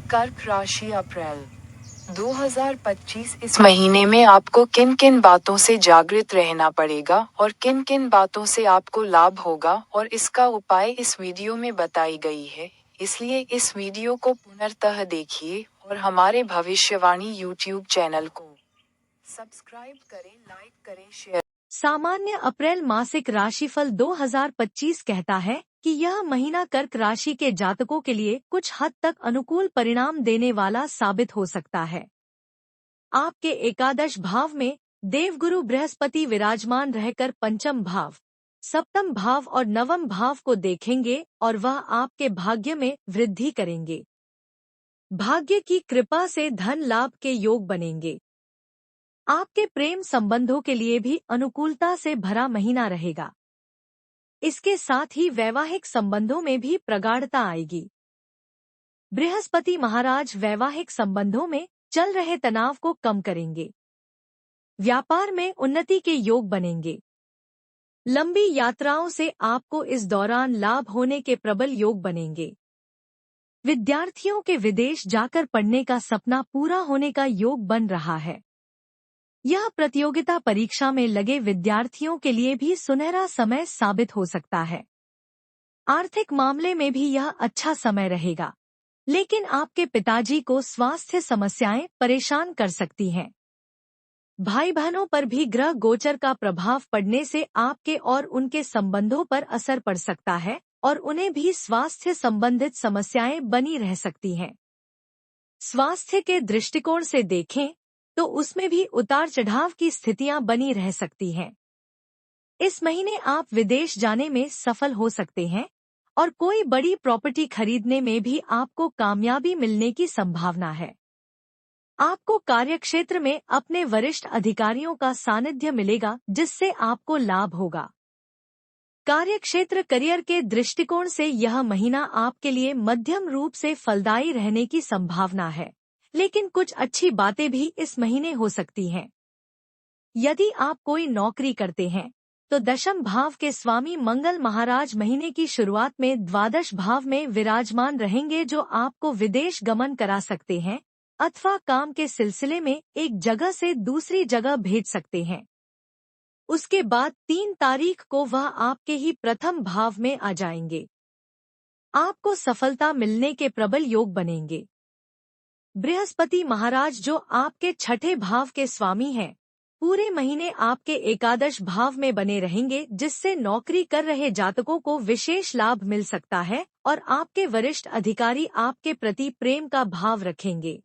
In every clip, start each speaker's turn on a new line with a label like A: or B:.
A: कर्क राशि अप्रैल 2025। इस महीने में आपको किन किन बातों से जागृत रहना पड़ेगा और किन किन बातों से आपको लाभ होगा और इसका उपाय इस वीडियो में बताई गई है, इसलिए इस वीडियो को पुनर्तः देखिए और हमारे भविष्यवाणी यूट्यूब चैनल को सब्सक्राइब करें, लाइक करें, शेयर।
B: सामान्य अप्रैल मासिक राशिफल 2025 कहता है कि यह महीना कर्क राशि के जातकों के लिए कुछ हद तक अनुकूल परिणाम देने वाला साबित हो सकता है। आपके एकादश भाव में देवगुरु बृहस्पति विराजमान रहकर पंचम भाव, सप्तम भाव और नवम भाव को देखेंगे और वह आपके भाग्य में वृद्धि करेंगे। भाग्य की कृपा से धन लाभ के योग बनेंगे। आपके प्रेम संबंधों के लिए भी अनुकूलता से भरा महीना रहेगा। इसके साथ ही वैवाहिक संबंधों में भी प्रगाढ़ता आएगी। बृहस्पति महाराज वैवाहिक संबंधों में चल रहे तनाव को कम करेंगे। व्यापार में उन्नति के योग बनेंगे। लंबी यात्राओं से आपको इस दौरान लाभ होने के प्रबल योग बनेंगे। विद्यार्थियों के विदेश जाकर पढ़ने का सपना पूरा होने का योग बन रहा है। यह प्रतियोगिता परीक्षा में लगे विद्यार्थियों के लिए भी सुनहरा समय साबित हो सकता है। आर्थिक मामले में भी यह अच्छा समय रहेगा, लेकिन आपके पिताजी को स्वास्थ्य समस्याएं परेशान कर सकती हैं। भाई बहनों पर भी ग्रह गोचर का प्रभाव पड़ने से आपके और उनके संबंधों पर असर पड़ सकता है और उन्हें भी स्वास्थ्य संबंधित समस्याएं बनी रह सकती हैं। स्वास्थ्य के दृष्टिकोण से देखें तो उसमें भी उतार चढ़ाव की स्थितियां बनी रह सकती हैं। इस महीने आप विदेश जाने में सफल हो सकते हैं और कोई बड़ी प्रॉपर्टी खरीदने में भी आपको कामयाबी मिलने की संभावना है। आपको कार्यक्षेत्र में अपने वरिष्ठ अधिकारियों का सानिध्य मिलेगा, जिससे आपको लाभ होगा। कार्यक्षेत्र करियर के दृष्टिकोण से यह महीना आपके लिए मध्यम रूप से फलदायी रहने की संभावना है, लेकिन कुछ अच्छी बातें भी इस महीने हो सकती हैं। यदि आप कोई नौकरी करते हैं तो दशम भाव के स्वामी मंगल महाराज महीने की शुरुआत में द्वादश भाव में विराजमान रहेंगे, जो आपको विदेश गमन करा सकते हैं अथवा काम के सिलसिले में एक जगह से दूसरी जगह भेज सकते हैं। उसके बाद 3 तारीख को वह आपके ही प्रथम भाव में आ जाएंगे। आपको सफलता मिलने के प्रबल योग बनेंगे। बृहस्पति महाराज, जो आपके छठे भाव के स्वामी हैं, पूरे महीने आपके एकादश भाव में बने रहेंगे, जिससे नौकरी कर रहे जातकों को विशेष लाभ मिल सकता है और आपके वरिष्ठ अधिकारी आपके प्रति प्रेम का भाव रखेंगे।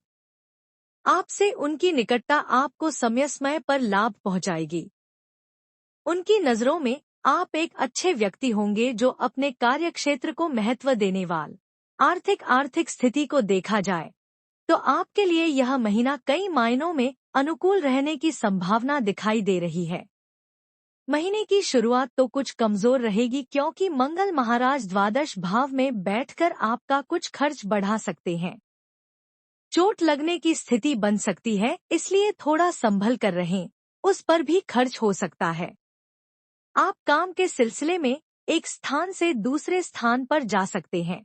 B: आपसे उनकी निकटता आपको समय समय पर लाभ पहुंचाएगी। उनकी नजरों में आप एक अच्छे व्यक्ति होंगे जो अपने कार्यक्षेत्र को महत्व देने वाले। आर्थिक स्थिति को देखा जाए तो आपके लिए यह महीना कई मायनों में अनुकूल रहने की संभावना दिखाई दे रही है। महीने की शुरुआत तो कुछ कमजोर रहेगी, क्योंकि मंगल महाराज द्वादश भाव में बैठकर आपका कुछ खर्च बढ़ा सकते हैं। चोट लगने की स्थिति बन सकती है, इसलिए थोड़ा संभल कर रहें, उस पर भी खर्च हो सकता है। आप काम के सिलसिले में एक स्थान से दूसरे स्थान पर जा सकते हैं,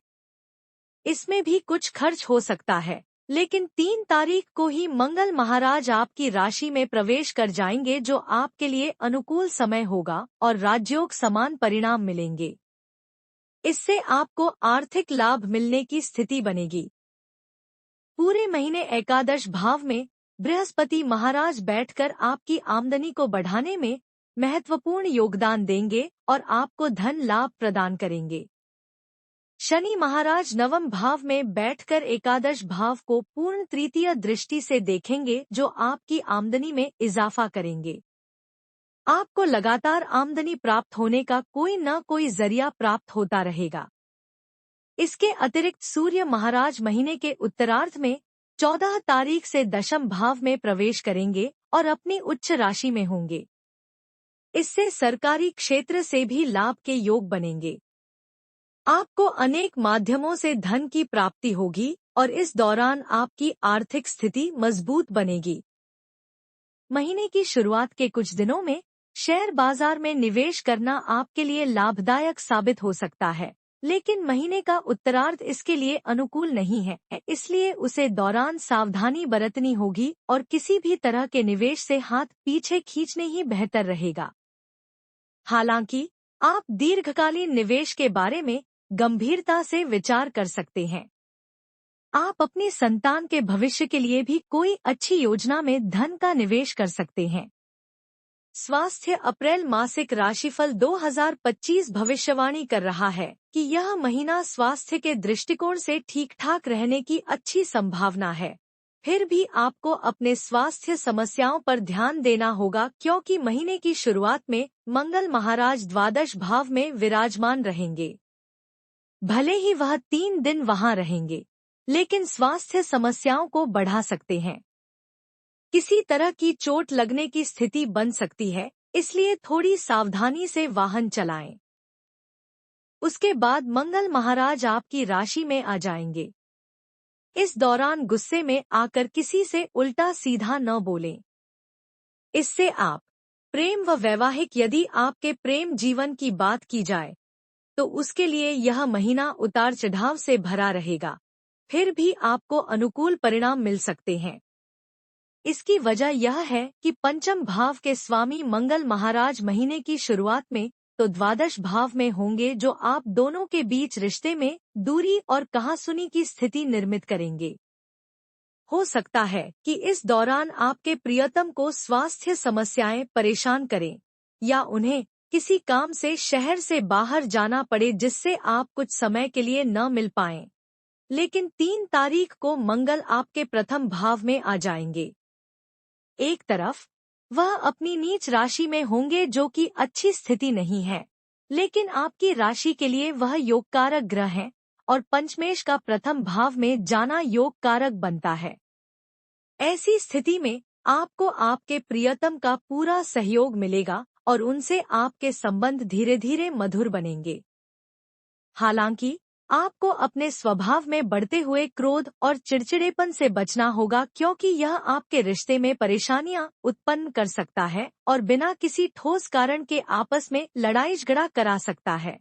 B: इसमें भी कुछ खर्च हो सकता है, लेकिन 3 तारीख को ही मंगल महाराज आपकी राशि में प्रवेश कर जाएंगे, जो आपके लिए अनुकूल समय होगा और राजयोग समान परिणाम मिलेंगे। इससे आपको आर्थिक लाभ मिलने की स्थिति बनेगी। पूरे महीने एकादश भाव में बृहस्पति महाराज बैठकर आपकी आमदनी को बढ़ाने में महत्वपूर्ण योगदान देंगे और आपको धन लाभ प्रदान करेंगे। शनि महाराज नवम भाव में बैठकर एकादश भाव को पूर्ण तृतीय दृष्टि से देखेंगे, जो आपकी आमदनी में इजाफा करेंगे। आपको लगातार आमदनी प्राप्त होने का कोई न कोई जरिया प्राप्त होता रहेगा। इसके अतिरिक्त सूर्य महाराज महीने के उत्तरार्ध में 14 तारीख से दशम भाव में प्रवेश करेंगे और अपनी उच्च राशि में होंगे। इससे सरकारी क्षेत्र से भी लाभ के योग बनेंगे। आपको अनेक माध्यमों से धन की प्राप्ति होगी और इस दौरान आपकी आर्थिक स्थिति मजबूत बनेगी। महीने की शुरुआत के कुछ दिनों में शेयर बाजार में निवेश करना आपके लिए लाभदायक साबित हो सकता है। लेकिन महीने का उत्तरार्ध इसके लिए अनुकूल नहीं है, इसलिए उसे दौरान सावधानी बरतनी होगी और किसी भी तरह के निवेश से हाथ पीछे खींचने ही बेहतर रहेगा। हालांकि आप दीर्घकालीन निवेश के बारे में गंभीरता से विचार कर सकते हैं। आप अपनी संतान के भविष्य के लिए भी कोई अच्छी योजना में धन का निवेश कर सकते हैं। स्वास्थ्य अप्रैल मासिक राशिफल 2025 भविष्यवाणी कर रहा है कि यह महीना स्वास्थ्य के दृष्टिकोण से ठीक ठाक रहने की अच्छी संभावना है। फिर भी आपको अपने स्वास्थ्य समस्याओं पर ध्यान देना होगा, क्योंकि महीने की शुरुआत में मंगल महाराज द्वादश भाव में विराजमान रहेंगे। भले ही वह 3 दिन वहां रहेंगे, लेकिन स्वास्थ्य समस्याओं को बढ़ा सकते हैं। किसी तरह की चोट लगने की स्थिति बन सकती है, इसलिए थोड़ी सावधानी से वाहन चलाएं। उसके बाद मंगल महाराज आपकी राशि में आ जाएंगे। इस दौरान गुस्से में आकर किसी से उल्टा सीधा न बोलें। इससे आप प्रेम व वैवाहिक, यदि आपके प्रेम जीवन की बात की जाए तो उसके लिए यह महीना उतार चढ़ाव से भरा रहेगा। फिर भी आपको अनुकूल परिणाम मिल सकते हैं। इसकी वजह यह है कि पंचम भाव के स्वामी मंगल महाराज महीने की शुरुआत में तो द्वादश भाव में होंगे, जो आप दोनों के बीच रिश्ते में दूरी और कहासुनी की स्थिति निर्मित करेंगे। हो सकता है कि इस दौरान आपके प्रियतम को स्वास्थ्य समस्याएं परेशान करें या उन्हें किसी काम से शहर से बाहर जाना पड़े, जिससे आप कुछ समय के लिए न मिल पाएं। लेकिन 3 तारीख को मंगल आपके प्रथम भाव में आ जाएंगे। एक तरफ वह अपनी नीच राशि में होंगे, जो कि अच्छी स्थिति नहीं है, लेकिन आपकी राशि के लिए वह योग कारक ग्रह हैं और पंचमेश का प्रथम भाव में जाना योग कारक बनता है। ऐसी स्थिति में आपको आपके प्रियतम का पूरा सहयोग मिलेगा और उनसे आपके संबंध धीरे धीरे मधुर बनेंगे। हालांकि आपको अपने स्वभाव में बढ़ते हुए क्रोध और चिड़चिड़ेपन से बचना होगा, क्योंकि यह आपके रिश्ते में परेशानियां उत्पन्न कर सकता है और बिना किसी ठोस कारण के आपस में लड़ाई झगड़ा करा सकता है।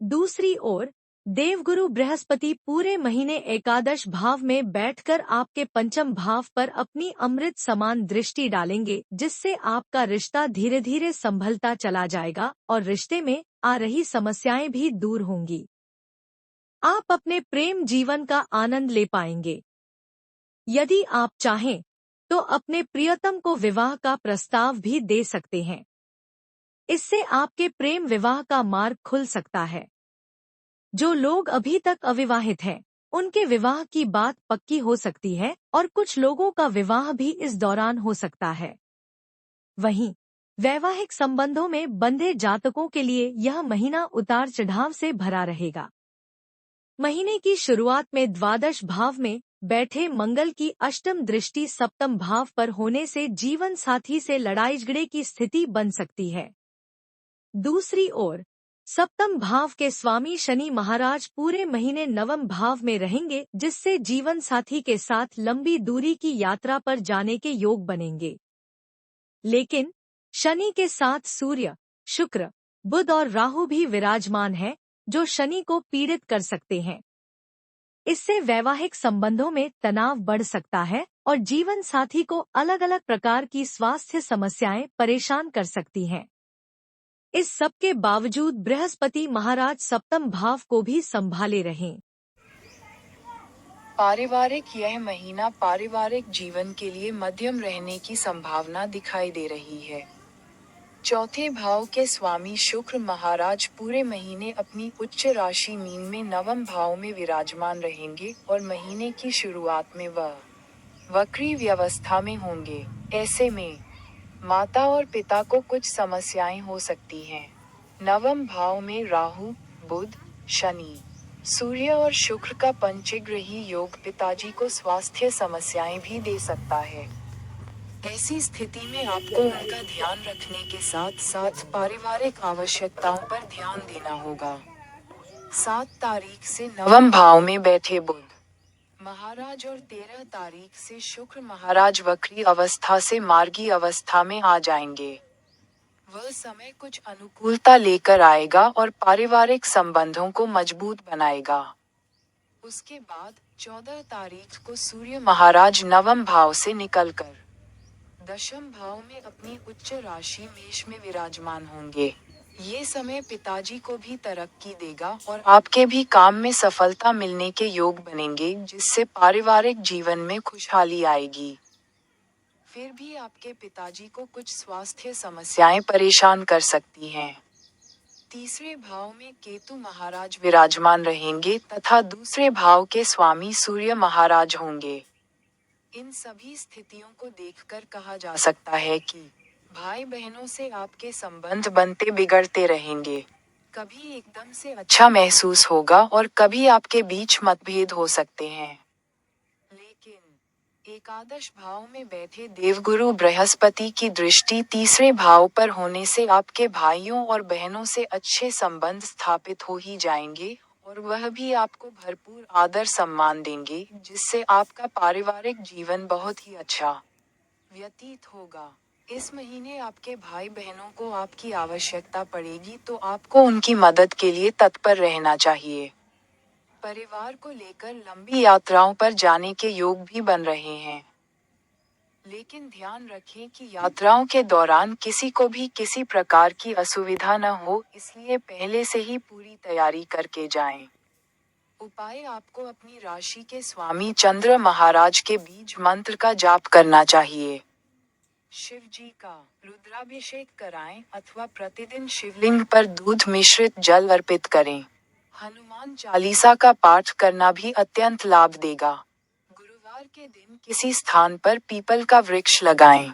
B: दूसरी ओर देवगुरु बृहस्पति पूरे महीने एकादश भाव में बैठकर आपके पंचम भाव पर अपनी अमृत समान दृष्टि डालेंगे, जिससे आपका रिश्ता धीरे धीरे संभलता चला जाएगा और रिश्ते में आ रही समस्याएं भी दूर होंगी। आप अपने प्रेम जीवन का आनंद ले पाएंगे। यदि आप चाहें तो अपने प्रियतम को विवाह का प्रस्ताव भी दे सकते हैं। इससे आपके प्रेम विवाह का मार्ग खुल सकता है। जो लोग अभी तक अविवाहित हैं, उनके विवाह की बात पक्की हो सकती है और कुछ लोगों का विवाह भी इस दौरान हो सकता है। वहीं वैवाहिक संबंधों में बंधे जातकों के लिए यह महीना उतार चढ़ाव से भरा रहेगा। महीने की शुरुआत में द्वादश भाव में बैठे मंगल की अष्टम दृष्टि सप्तम भाव पर होने से जीवन साथी से लड़ाई झगड़े की स्थिति बन सकती है। दूसरी ओर सप्तम भाव के स्वामी शनि महाराज पूरे महीने नवम भाव में रहेंगे, जिससे जीवन साथी के साथ लंबी दूरी की यात्रा पर जाने के योग बनेंगे। लेकिन शनि के साथ सूर्य, शुक्र, बुध और राहु भी विराजमान है, जो शनि को पीड़ित कर सकते हैं। इससे वैवाहिक संबंधों में तनाव बढ़ सकता है और जीवन साथी को अलग अलग प्रकार की स्वास्थ्य समस्याएं परेशान कर सकती हैं। इस सब के बावजूद बृहस्पति महाराज सप्तम भाव को भी संभाले रहें।
A: पारिवारिक, यह महीना पारिवारिक जीवन के लिए मध्यम रहने की संभावना दिखाई दे रही है। चौथे भाव के स्वामी शुक्र महाराज पूरे महीने अपनी उच्च राशि मीन में नवम भाव में विराजमान रहेंगे और महीने की शुरुआत में वह वक्री व्यवस्था में होंगे। ऐसे में माता और पिता को कुछ समस्याएं हो सकती हैं। नवम भाव में राहु, बुध, शनि, सूर्य और शुक्र का पंचग्रही योग पिताजी को स्वास्थ्य समस्याएं भी दे सकता है। ऐसी स्थिति में आपको उनका ध्यान रखने के साथ साथ पारिवारिक आवश्यकताओं पर ध्यान देना होगा। 7 तारीख से नवम भाव में बैठे बुध महाराज और 13 तारीख से शुक्र महाराज वक्री अवस्था से मार्गी अवस्था में आ जाएंगे। वह समय कुछ अनुकूलता लेकर आएगा और पारिवारिक संबंधों को मजबूत बनाएगा। उसके बाद 14 तारीख को सूर्य महाराज नवम भाव से निकलकर दशम भाव में अपनी उच्च राशि मेष में विराजमान होंगे। ये समय पिताजी को भी तरक्की देगा और आपके भी काम में सफलता मिलने के योग बनेंगे, जिससे पारिवारिक जीवन में खुशहाली आएगी। फिर भी आपके पिताजी को कुछ स्वास्थ्य समस्याएं परेशान कर सकती हैं। तीसरे भाव में केतु महाराज विराजमान रहेंगे तथा दूसरे भाव के स्वामी सूर्य महाराज होंगे। इन सभी स्थितियों को देखकर कहा जा सकता है कि भाई बहनों से आपके संबंध बनते बिगड़ते रहेंगे। कभी एकदम से अच्छा महसूस होगा और कभी आपके बीच मतभेद हो सकते हैं। लेकिन एकादश भाव में बैठे देवगुरु बृहस्पति की दृष्टि तीसरे भाव पर होने से आपके भाइयों और बहनों से अच्छे संबंध स्थापित हो ही जाएंगे और वह भी आपको भरपूर आदर सम्मान देंगे, जिससे आपका पारिवारिक जीवन बहुत ही अच्छा व्यतीत होगा। इस महीने आपके भाई बहनों को आपकी आवश्यकता पड़ेगी तो आपको उनकी मदद के लिए तत्पर रहना चाहिए। परिवार को लेकर लंबी यात्राओं पर जाने के योग भी बन रहे हैं। लेकिन ध्यान रखें कि यात्राओं के दौरान किसी को भी किसी प्रकार की असुविधा न हो, इसलिए पहले से ही पूरी तैयारी करके जाएं। उपाय: आपको अपनी राशि के स्वामी चंद्र महाराज के बीज मंत्र का जाप करना चाहिए। शिव जी का रुद्राभिषेक कराएं अथवा प्रतिदिन शिवलिंग पर दूध मिश्रित जल अर्पित करें। हनुमान चालीसा का पाठ करना भी अत्यंत लाभ देगा। गुरुवार के दिन किसी स्थान पर पीपल का वृक्ष लगाएं।